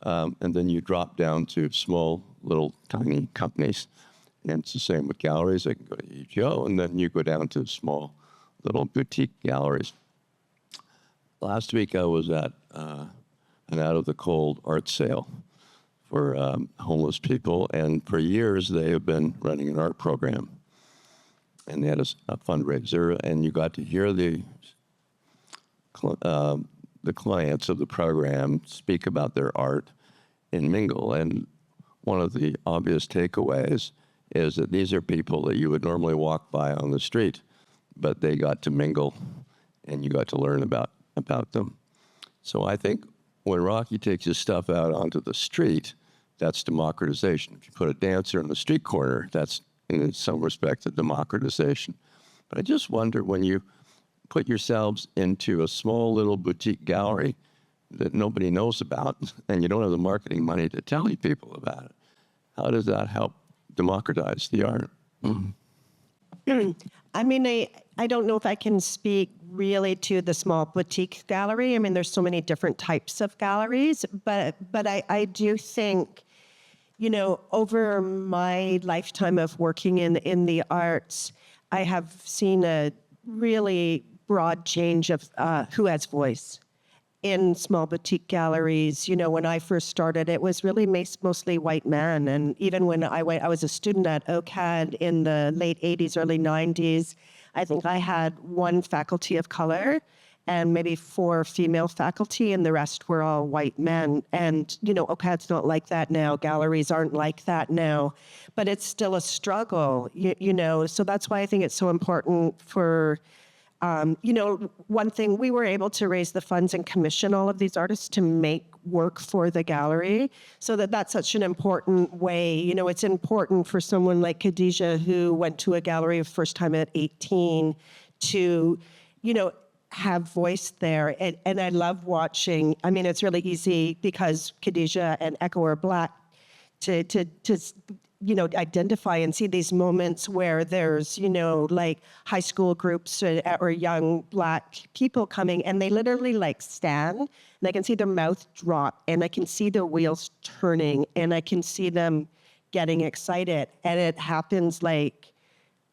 And then you drop down to small, little, tiny companies. And it's the same with galleries. I can go to EGO, and then you go down to small, little boutique galleries. Last week I was at an Out of the Cold art sale for homeless people, and for years they have been running an art program. And they had a fundraiser, and you got to hear the clients of the program speak about their art and mingle. And one of the obvious takeaways is that these are people that you would normally walk by on the street, but they got to mingle, and you got to learn about them. So I think when Rocky takes his stuff out onto the street, that's democratization. If you put a dancer on the street corner, that's in some respect a democratization. But I just wonder, when you put yourselves into a small little boutique gallery that nobody knows about, and you don't have the marketing money to tell people about it, how does that help democratize the art? I mean, I don't know if I can speak really to the small boutique gallery. I mean, there's so many different types of galleries, but I do think, you know, over my lifetime of working in the arts, I have seen a really broad change of who has voice in small boutique galleries. You know, when I first started, it was really mostly white men. And even when I was a student at OCAD in the late 80s, early 90s, I think I had one faculty of color and maybe 4 female faculty, and the rest were all white men. And, you know, OCAD's not like that now. Galleries aren't like that now, but it's still a struggle, you know. So that's why I think it's so important for, you know, one thing, we were able to raise the funds and commission all of these artists to make work for the gallery. So that's such an important way. You know, it's important for someone like Khadijah, who went to a gallery first time at 18, to, you know, have voice there. And I love watching. I mean, it's really easy because Khadijah and Ekow are Black to you know, identify and see these moments where there's, you know, like high school groups or young Black people coming, and they literally like stand, and I can see their mouth drop, and I can see their wheels turning, and I can see them getting excited. And it happens like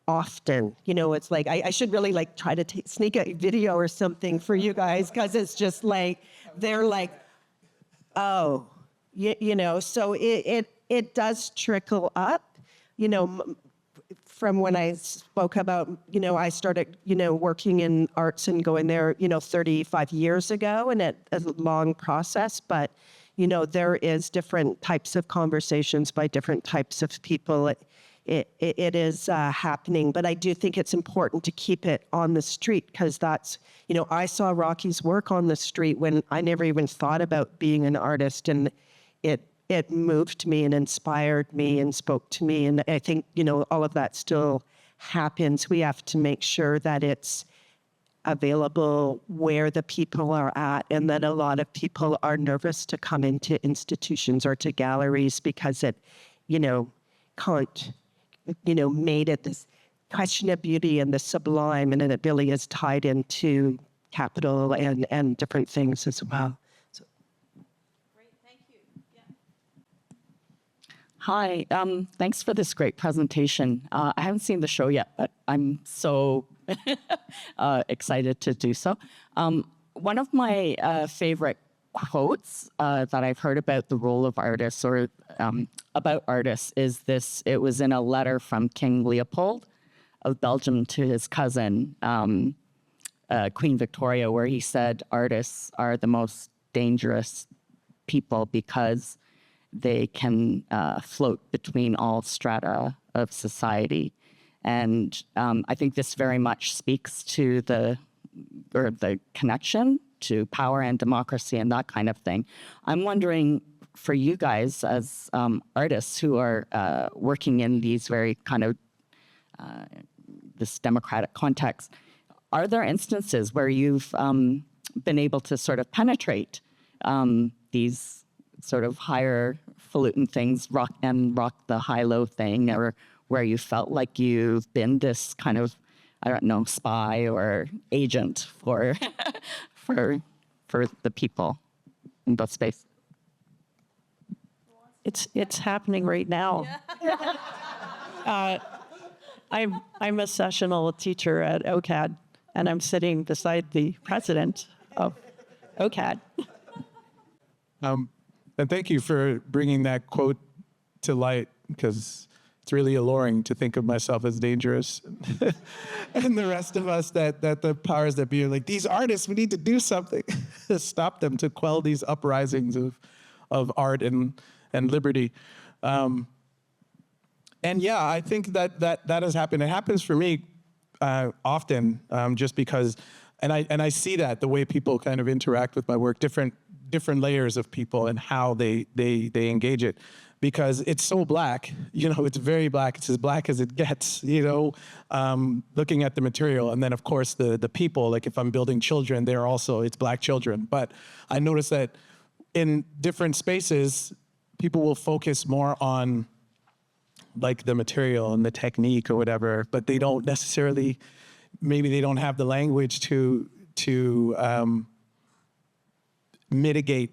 often. You know, it's like, I should really like try to sneak a video or something for you guys, because it's just like, they're like, oh, you know, so it does trickle up, you know, from when I spoke about, you know, I started, you know, working in arts and going there, you know, 35 years ago, and it's a long process, but, you know, there is different types of conversations by different types of people. It is happening, but I do think it's important to keep it on the street, because that's, you know, I saw Rocky's work on the street when I never even thought about being an artist, and it moved me and inspired me and spoke to me. And I think, you know, all of that still happens. We have to make sure that it's available where the people are at, and that a lot of people are nervous to come into institutions or to galleries because it, you know, can't, you know, made it this question of beauty and the sublime, and then it really is tied into capital and different things as well. Hi, thanks for this great presentation. I haven't seen the show yet, but I'm so excited to do so. One of my favorite quotes that I've heard about the role of artists, or about artists, is this. It was in a letter from King Leopold of Belgium to his cousin, Queen Victoria, where he said artists are the most dangerous people because they can float between all strata of society. And I think this very much speaks to the connection to power and democracy and that kind of thing. I'm wondering, for you guys as artists who are working in these very kind of this democratic context, are there instances where you've been able to sort of penetrate these sort of higher falutin things, rock the high-low thing, or where you felt like you've been this kind of, I don't know, spy or agent for for the people in that space? It's happening right now. I'm a sessional teacher at OCAD, and I'm sitting beside the president of OCAD. And thank you for bringing that quote to light, because it's really alluring to think of myself as dangerous. And the rest of us that the powers that be are like, these artists, we need to do something to stop them, to quell these uprisings of art and liberty. And yeah, I think that has happened. It happens for me often, just because, and I see that the way people kind of interact with my work, different layers of people and how they engage it, because it's so black, it's very black. It's as black as it gets, looking at the material. And then of course the people, like if I'm building children, it's black children. But I notice that in different spaces, people will focus more on like the material and the technique or whatever, but they don't necessarily, maybe they don't have the language to mitigate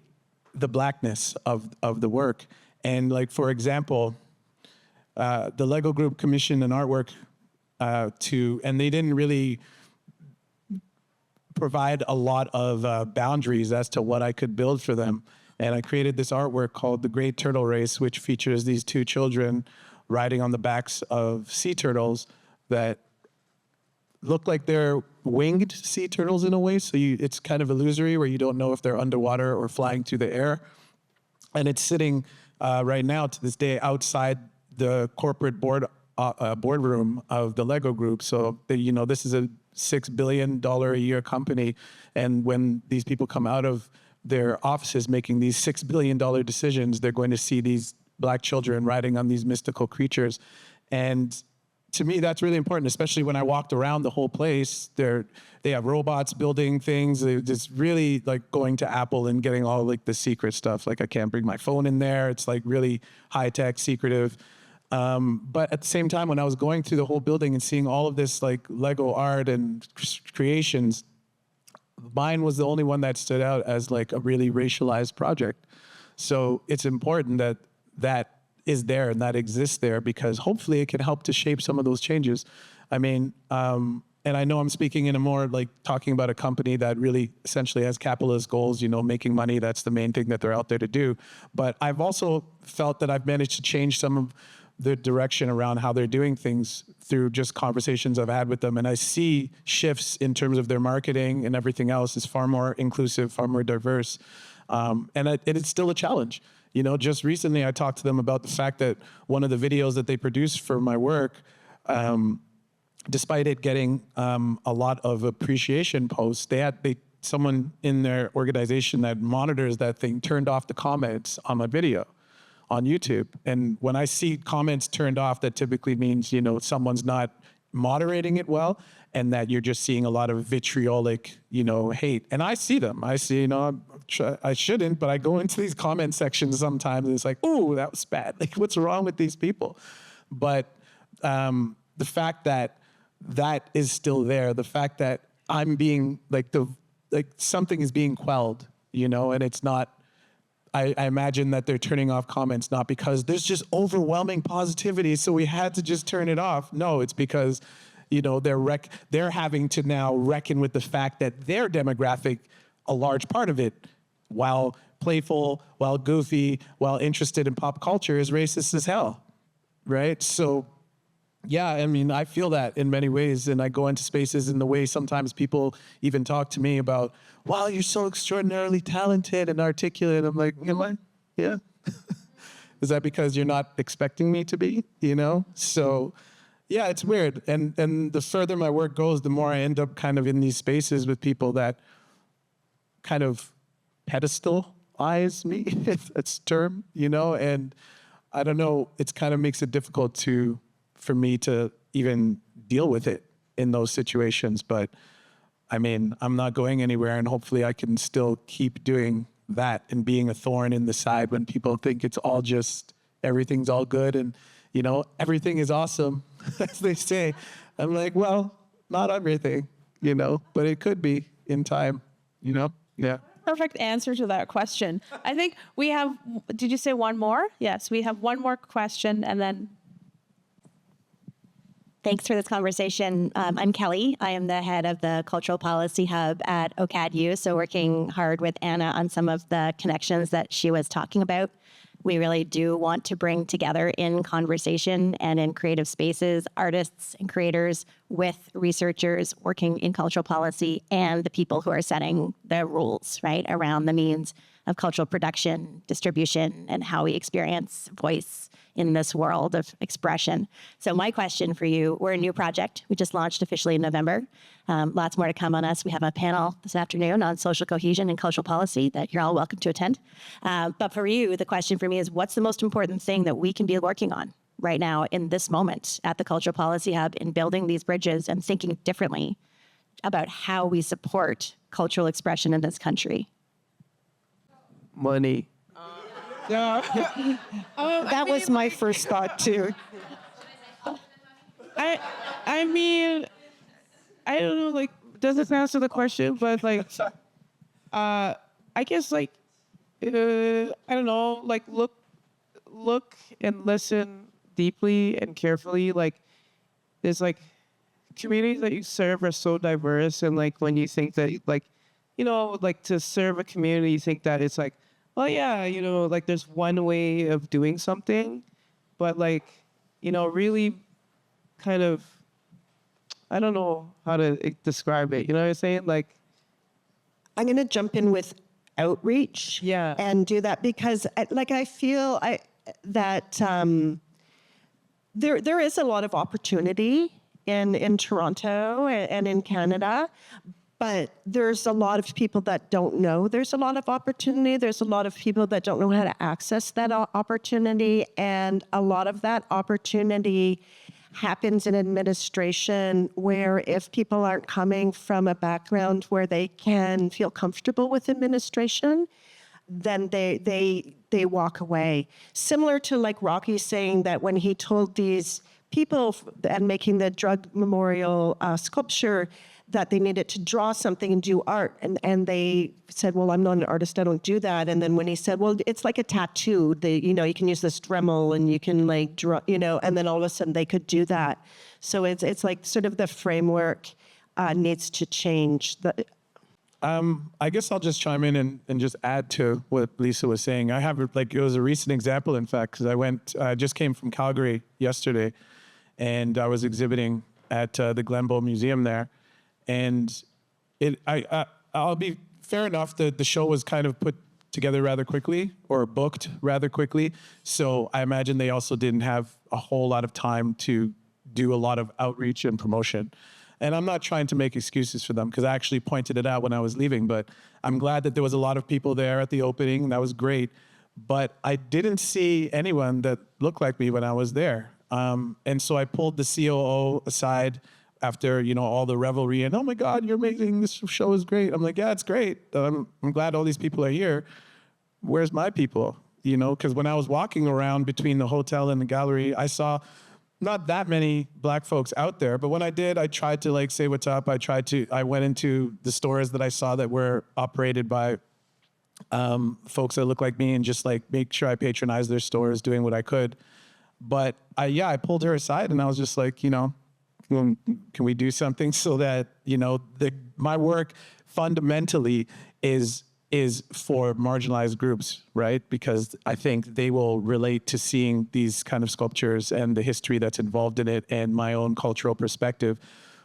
the blackness of the work. And like, for example, the Lego group commissioned an artwork and they didn't really provide a lot of boundaries as to what I could build for them. And I created this artwork called The Great Turtle Race, which features these two children riding on the backs of sea turtles that look like they're winged sea turtles in a way. So it's kind of illusory, where you don't know if they're underwater or flying through the air. And it's sitting right now to this day outside the corporate boardroom of the Lego group. So this is a $6 billion a year company. And when these people come out of their offices making these $6 billion decisions, they're going to see these black children riding on these mystical creatures. And to me, that's really important, especially when I walked around the whole place. They have robots building things. They're just really like going to Apple and getting all like the secret stuff. Like I can't bring my phone in there. It's like really high tech, secretive. But at the same time, when I was going through the whole building and seeing all of this like Lego art and creations, mine was the only one that stood out as like a really racialized project. So it's important that is there and that exists there, because hopefully it can help to shape some of those changes. I mean, and I know I'm speaking in a more like talking about a company that really essentially has capitalist goals, making money. That's the main thing that they're out there to do. But I've also felt that I've managed to change some of the direction around how they're doing things through just conversations I've had with them. And I see shifts in terms of their marketing and everything else is far more inclusive, far more diverse. And it's still a challenge. Just recently I talked to them about the fact that one of the videos that they produced for my work, despite it getting a lot of appreciation posts, someone in their organization that monitors that thing turned off the comments on my video on YouTube. And when I see comments turned off, that typically means, someone's not moderating it well, and that you're just seeing a lot of vitriolic, hate. And I see them. I see, I shouldn't, but I go into these comment sections sometimes and it's like, ooh, that was bad. Like, what's wrong with these people? But the fact that is still there, the fact that I'm being something is being quelled, and it's not, I imagine that they're turning off comments not because there's just overwhelming positivity, so we had to just turn it off. No, it's because, they're having to now reckon with the fact that their demographic, a large part of it, while playful, while goofy, while interested in pop culture, is racist as hell, right? So, yeah, I mean, I feel that in many ways, and I go into spaces in the way sometimes people even talk to me about, wow, you're so extraordinarily talented and articulate. I'm like, am I? Yeah. Is that because you're not expecting me to be, So, yeah, it's weird. And the further my work goes, the more I end up kind of in these spaces with people that kind of pedestalize me, if that's a term, and I don't know, it kind of makes it difficult for me to even deal with it in those situations. But I mean, I'm not going anywhere, and hopefully I can still keep doing that and being a thorn in the side when people think it's all just, everything's all good and, you know, everything is awesome, as they say. I'm like, well, not everything, you know, but it could be in time, you know? Yeah. Perfect answer to that question. I think we have, did you say one more? Yes, we have one more question and then. Thanks for this conversation. I'm Kelly. I am the head of the Cultural Policy Hub at OCAD U, so working hard with Anna on some of the connections that she was talking about. We really do want to bring together in conversation and in creative spaces, artists and creators with researchers working in cultural policy and the people who are setting the rules, right, around the means of cultural production, distribution, and how we experience voice in this world of expression. So my question for you, we're a new project. We just launched officially in November. Lots more to come on us. We have a panel this afternoon on social cohesion and cultural policy that you're all welcome to attend. But for you, the question for me is, what's the most important thing that we can be working on right now in this moment at the Cultural Policy Hub in building these bridges and thinking differently about how we support cultural expression in this country? Money. That was my first thought too. I mean, I don't know, like, does this answer the question? But like, I guess like, I don't know, like look and listen deeply and carefully. Like, there's like communities that you serve are so diverse, and like when you think that like, you know, like to serve a community, you think that it's like, well, yeah, you know, like there's one way of doing something, but like, you know, really kind of, I don't know how to describe it. You know what I'm saying? Like, I'm going to jump in with outreach Yeah. and do that because like I feel that there is a lot of opportunity in Toronto and in Canada, but there's a lot of people that don't know there's a lot of opportunity. There's a lot of people that don't know how to access that opportunity, and a lot of that opportunity happens in administration where if people aren't coming from a background where they can feel comfortable with administration, then they walk away. Similar to like Rocky saying that when he told these people and making the drug memorial sculpture that they needed to draw something and do art. And they said, well, I'm not an artist, I don't do that. And then when he said, well, it's like a tattoo, you can use this Dremel and you can like draw, and then all of a sudden they could do that. So it's like sort of the framework needs to change. I guess I'll just chime in and just add to what Lisa was saying. I have it was a recent example, in fact, because I just came from Calgary yesterday, and I was exhibiting at the Glenbow Museum there. And I'll be fair enough that the show was kind of put together rather quickly or booked rather quickly. So I imagine they also didn't have a whole lot of time to do a lot of outreach and promotion. And I'm not trying to make excuses for them because I actually pointed it out when I was leaving, but I'm glad that there was a lot of people there at the opening. That was great. But I didn't see anyone that looked like me when I was there. And so I pulled the COO aside after, all the revelry and, oh my God, you're amazing. This show is great. I'm like, yeah, it's great. I'm glad all these people are here. Where's my people? Because when I was walking around between the hotel and the gallery, I saw not that many Black folks out there. But when I did, I tried to say what's up. I went into the stores that I saw that were operated by folks that look like me and just make sure I patronize their stores, doing what I could. But I pulled her aside and I was just like, can we do something so that, my work fundamentally is for marginalized groups, right? Because I think they will relate to seeing these kind of sculptures and the history that's involved in it and my own cultural perspective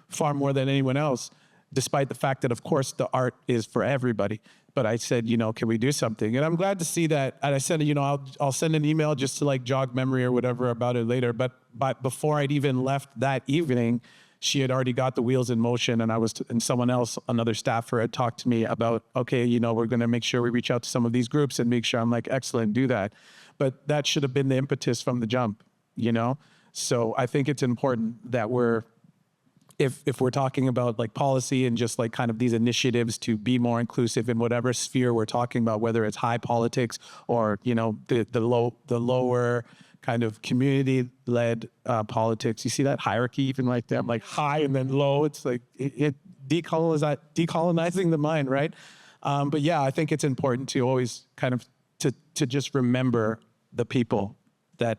far more than anyone else, despite the fact that, of course, the art is for everybody. But I said, can we do something? And I'm glad to see that. And I said, I'll send an email just to jog memory or whatever about it later. But before I'd even left that evening, she had already got the wheels in motion, and someone else, another staffer, had talked to me about, okay, we're going to make sure we reach out to some of these groups and make sure. I'm like, excellent, do that. But that should have been the impetus from the jump, So I think it's important that we're if we're talking about like policy and just like kind of these initiatives to be more inclusive in whatever sphere we're talking about, whether it's high politics or, you know, the lower kind of community-led politics, you see that hierarchy even like that, like high and then low. It's like decolonizing the mind, right? But yeah, I think it's important to always kind of to just remember the people that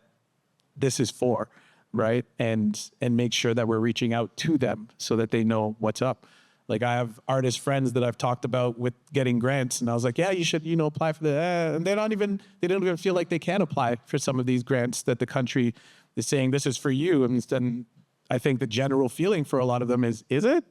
this is for, right? And make sure that we're reaching out to them so that they know what's up. Like I have artist friends that I've talked about with getting grants, and I was like, yeah, you should, you know, apply for and they don't even feel like they can apply for some of these grants that the country is saying this is for you. And then I think the general feeling for a lot of them is it?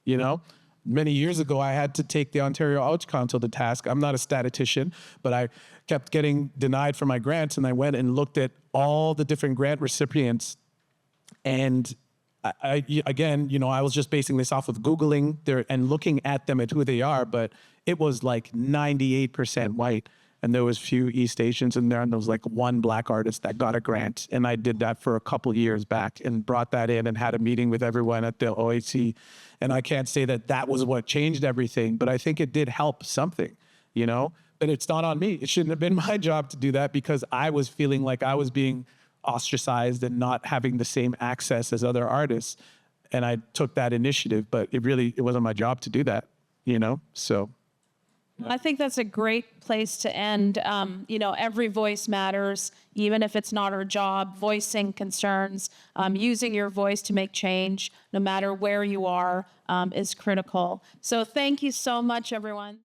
You know? Many years ago, I had to take the Ontario Arts Council to task. I'm not a statistician, but I kept getting denied for my grants, and I went and looked at all the different grant recipients. And I again, you know, I was just basing this off of Googling and looking at them and who they are, but it was like 98% white. And there was few East Asians in there, and there was like one Black artist that got a grant. And I did that for a couple years back and brought that in and had a meeting with everyone at the OAC. And I can't say that that was what changed everything, but I think it did help something, you know? But it's not on me. It shouldn't have been my job to do that because I was feeling like I was being ostracized and not having the same access as other artists. And I took that initiative, but it wasn't my job to do that, you know? So. I think that's a great place to end. You know, every voice matters, even if it's not our job. Voicing concerns, using your voice to make change, no matter where you are, is critical. So thank you so much, everyone.